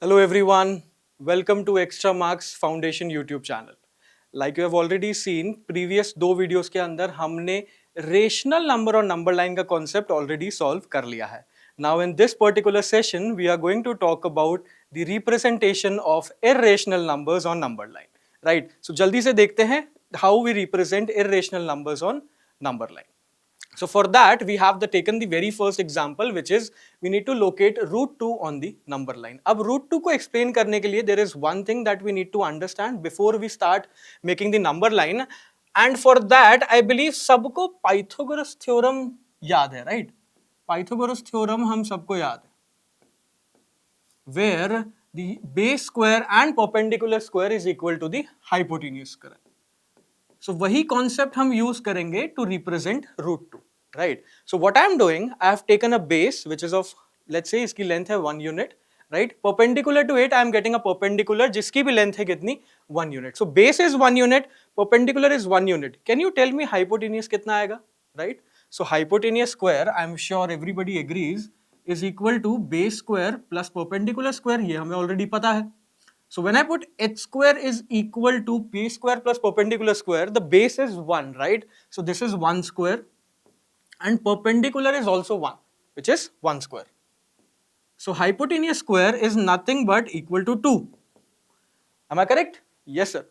Hello everyone, welcome to Extra Marks Foundation YouTube channel. Like you have already seen, previous दो videos के अंदर हमने rational number और number line का concept already solve कर लिया है. Now in this particular session, we are going to talk about the representation of irrational numbers on number line. Right? So जल्दी से देखते हैं how we represent irrational numbers on number line. So for that we have taken the very first example, which is we need to locate root 2 on the number line. अब root 2 को explain करने के लिए there is one thing that we need to understand before we start making the number line, and for that I believe सबको Pythagoras theorem याद है, right? Pythagoras theorem हम सबको याद है, where the base square and perpendicular square is equal to the hypotenuse square. So वही concept हम use करेंगे to represent root 2, right? So what I am doing, I have taken a base which is of, let's say इसकी length है 1 unit, right? Perpendicular to it I am getting a perpendicular जिसकी भी length है कितनी 1 unit. So base is 1 unit, perpendicular is 1 unit. Can you tell me hypotenuse कितना आएगा, right? So hypotenuse square, I am sure everybody agrees, is equal to base square plus perpendicular square. ये हमें already पता है. So when I put h square is equal to p square plus perpendicular square, the base is 1, right? So this is 1 square and perpendicular is also 1, which is 1 square. So hypotenuse square is nothing but equal to 2. Am I correct? Yes, sir.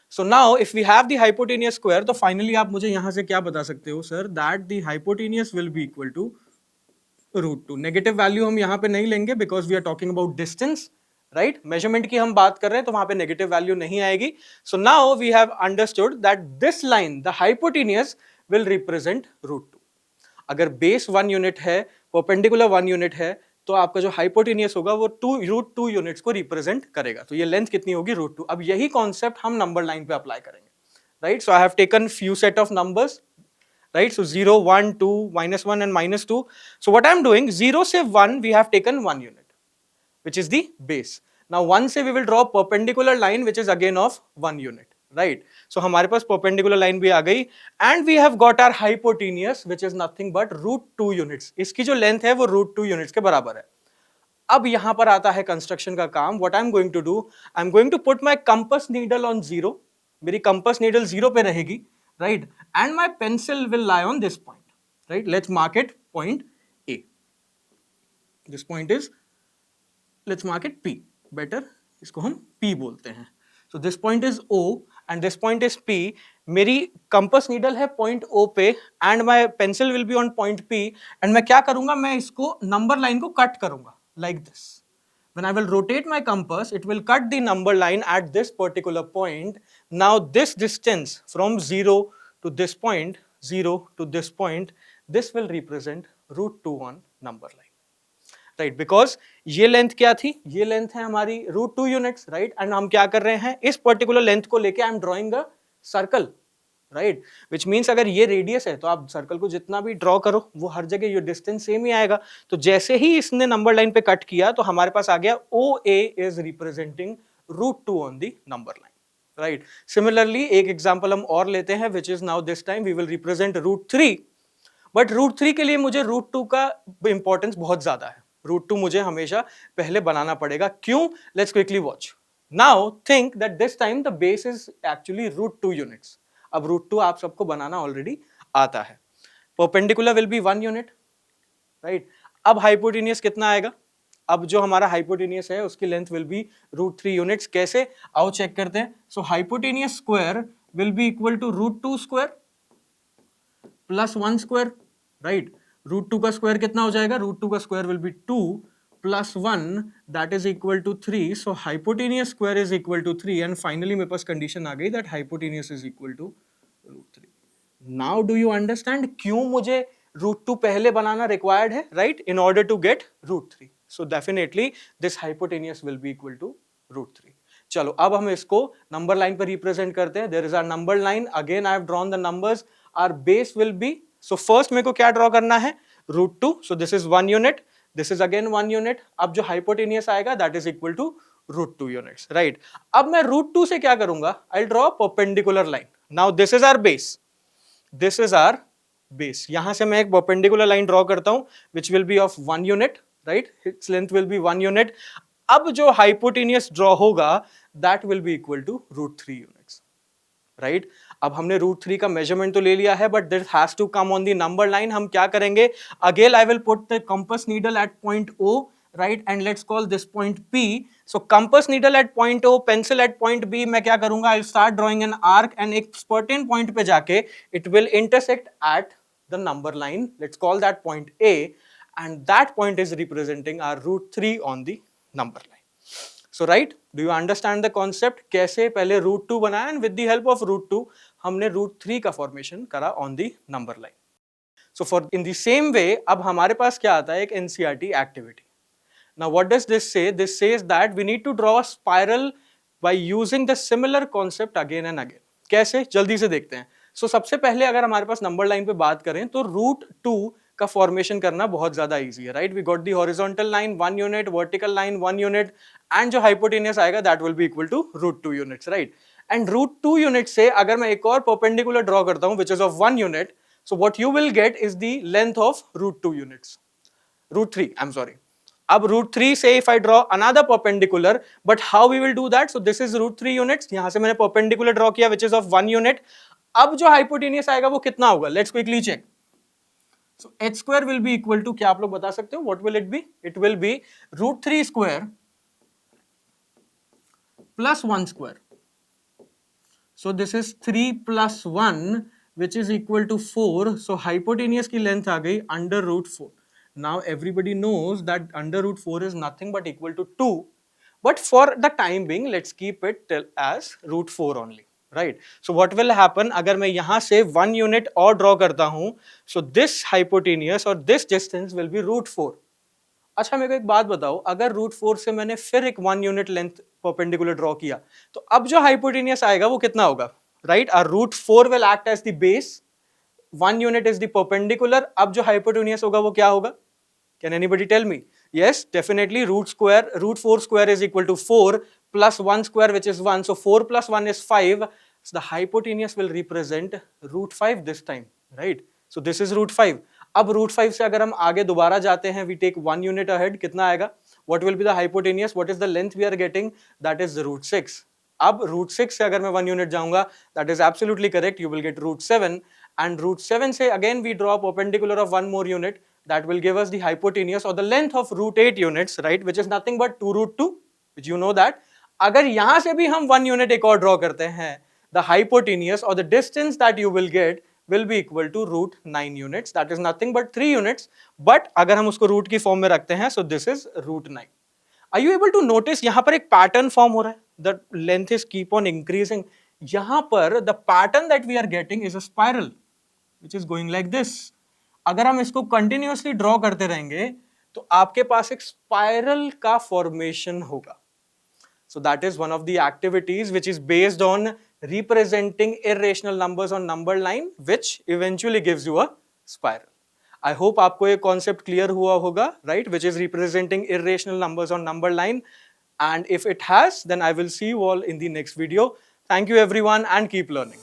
So now if we have the hypotenuse square, तो finally आप मुझे यहाँ से क्या बता सकते हो sir, that the hypotenuse will be equal to root 2. Negative value हम यहाँ पे नहीं लेंगे because we are talking about distance. Right, measurement की हम बात कर रहे हैं तो वहां पे नेगेटिव वैल्यू नहीं आएगी. So now we have understood that this line the hypotenuse will represent root 2. अगर बेस 1 यूनिट है, परपेंडिकुलर 1 यूनिट है, तो आपका जो हाइपोटेनियस होगा वो रूट 2 यूनिट्स को रिप्रेजेंट करेगा. तो ये लेंथ कितनी होगी, रूट 2. अब यही कॉन्सेप्ट हम नंबर लाइन पे अप्लाई करेंगे, right? So I have taken few set of numbers, right? So 0, 1, 2, -1 and -2. So what I am doing, 0 से 1 we have taken 1 unit, which is the base. Now 1 से we will draw perpendicular line which is again of 1 unit, right? So हमारे पास perpendicular line भी आ गई and we have got our hypotenuse which is nothing but root 2 units. इसकी जो length है वो root 2 units के बराबर है. अब यहाँ पर आता है construction का काम. What I'm going to do, I'm going to put my compass needle on 0. मेरी compass needle 0 पे रहेगी, right? And my pencil will lie on this point, right? Let's mark it point A. This point is, let's mark it P. Better, इसको हम P बोलते हैं. So this point is O and this point is P. मेरी compass needle है point O पे and my pencil will be on point P. and मैं क्या करूँगा, मैं इसको number line को cut करूँगा like this. When I will rotate my compass, it will cut the number line at this particular point. Now this distance from 0 to this point, 0 to this point, this will represent root 2 on number line. Right, because ये length क्या थी, ये length है हमारी root 2 units, right? And हम क्या कर रहे हैं, इस पर्टिकुलर लेंथ को लेके I am drawing a circle, right? Which means अगर ये रेडियस है तो आप सर्कल को जितना भी ड्रॉ करो वो हर जगह ये डिस्टेंस सेम ही आएगा. तो जैसे ही इसने नंबर लाइन पे कट किया तो हमारे पास आ गया O A is representing root 2 on the number line, right? Similarly एक एग्जाम्पल हम और लेते हैं, which is now this time we will represent root 3. But root 3 के लिए मुझे रूट 2 का इंपॉर्टेंस बहुत ज्यादा है. रूट 2 मुझे हमेशा पहले बनाना पड़ेगा. क्यों? Let's quickly watch. Now think that this time the base is actually root 2 units. अब रूट 2 आप सबको बनाना ऑलरेडी आता है. Perpendicular will be 1 unit, right? अब हाइपोटेनियस कितना आएगा? अब जो हमारा हाइपोटेनियस है उसकी length will be root 3 units. कैसे, आओ चेक करते हैं. So hypotenuse square will be equal to root 2 square plus 1 square, right? Root 2 का स्क्वायर कितना हो जाएगा? रूट 2 का square will be 2 plus 1 that is equal to 3. So hypotenuse square is equal to 3 and finally मेरे पास condition आ गई that hypotenuse is equal to root 3. Now do you understand क्यों मुझे रूट 2 पहले बनाना रिक्वायर्ड है, right? In order to get root 3. So definitely this hypotenuse will be equal to root 3. चलो अब हम इसको नंबर लाइन पर रिप्रेजेंट करते हैं. There is our number line. Again I have drawn the numbers. Our base will be, so first मेरे को क्या ड्रॉ करना है, root 2. So this is 1 unit, this is again 1 unit. अब जो हाइपोटेनियस आएगा that is equal to root 2 units, right? अब मैं रूट 2 से क्या करूंगा, I draw perpendicular line. Now this is our base, this is our base. यहां से मैं एक परपेंडिकुलर लाइन ड्रॉ करता हूं which will be of 1 unit, right? It's length will be 1 unit. अब जो हाइपोटेनियस ड्रॉ होगा that will be equal to √3 units, right. अब हमने √3 का मेजरमेंट तो ले लिया है, but this has to come on the number line. हम क्या करेंगे, again I will put the compass needle at point O, right, and let's call this point P। सो compass needle at point O, pencil at point B, मैं क्या करूंगा, I start drawing an arc and एक certain point पे जाके it will intersect at the number line, let's call that point A, and that point is representing our √3 on the number line. So right, do you understand the concept? कैसे पहले √2 बनाया and with the help of √2 हमने √3 का formation करा on the number line. So for in the same way, अब हमारे पास क्या आता है, एक NCERT activity. Now what does this say? This says that we need to draw a spiral by using the similar concept again and again. कैसे, जल्दी से देखते हैं। So सबसे पहले अगर हमारे पास नंबर लाइन पे बात करें तो √2 का फॉर्मेशन करना बहुत ज्यादा इजी है, right. We got the horizontal line 1 unit, vertical line 1 unit, and जो हाइपोटेनियस आएगा that will be equal to √2 units, right. And √2 unit से अगर मैं एक और परपेंडिकुलर ड्रॉ करता हूं which is of 1 unit, so what you will get is the length of √2 units, √3, I am sorry. अब √3 से if I draw another perpendicular, but how we will do that? So this is √3 units, यहां से मैंने perpendicular draw किया which is of 1 unit. अब जो hypotenuse आएगा वो कितना होगा? Let's quickly check. So h square will be equal to, क्या आप लोग बता सकते हो? What will it be? It will be √3 square plus 1 square. So this is 3 plus 1 which is equal to 4. So hypotenuse की length आ गई under √4. Now everybody knows that under √4 is nothing but equal to 2. But for the time being, let's keep it as √4 only, right? So what will happen, अगर मैं यहाँ से 1 unit और draw करता हूँ, so this hypotenuse or this distance will be √4. अच्छा मेरे को एक बात बताओ, अगर √4 से मैंने फिर एक 1 यूनिट लेंथ परपेंडिकुलर ड्रॉ किया, तो अब जो हाइपोटेनियस आएगा वो कितना होगा, right. Our √4 will act as the base, 1 unit is the perpendicular, अब जो हाइपोटेनियस होगा वो क्या होगा, can anybody tell me? Yes, definitely √4 square is equal to 4 plus 1 square which is 1, so 4 plus 1 is 5, so the hypotenuse will represent √5 this time, right? So this is √5. अब √5 से अगर हम आगे दोबारा जाते हैं, we take 1 unit ahead, कितना आएगा? What will be the hypotenuse? What is the length we are getting? That is √6. अब √6 से अगर मैं 1 unit जाऊंगा, that is absolutely correct, you will get √7, and √7 से again we draw a perpendicular of 1 more unit, that will give us the hypotenuse or the length of √8 units, right, which is nothing but 2 √2, which you know that. अगर यहां से भी हम 1 unit एक और draw करते हैं, the hypotenuse or the distance that you will get will be equal to √9 units, that is nothing but 3 units, but अगर हम उसको रूट की फॉर्म में रखते हैं, so this is √9. Are you able to notice यहां पर एक पैटर्न फॉर्म हो रहा है, the length is keep on increasing. यहां पर the pattern that we are getting is a spiral which is going like this. अगर हम इसको कंटिन्यूअसली ड्रॉ करते रहेंगे तो आपके पास एक स्पाइरल का फॉर्मेशन होगा. So that is one of the activities which is based on representing irrational numbers on number line, which eventually gives you a spiral. I hope आपको ये concept clear हुआ होगा, right? Which is representing irrational numbers on number line. And if it has, then I will see you all in the next video. Thank you everyone and keep learning.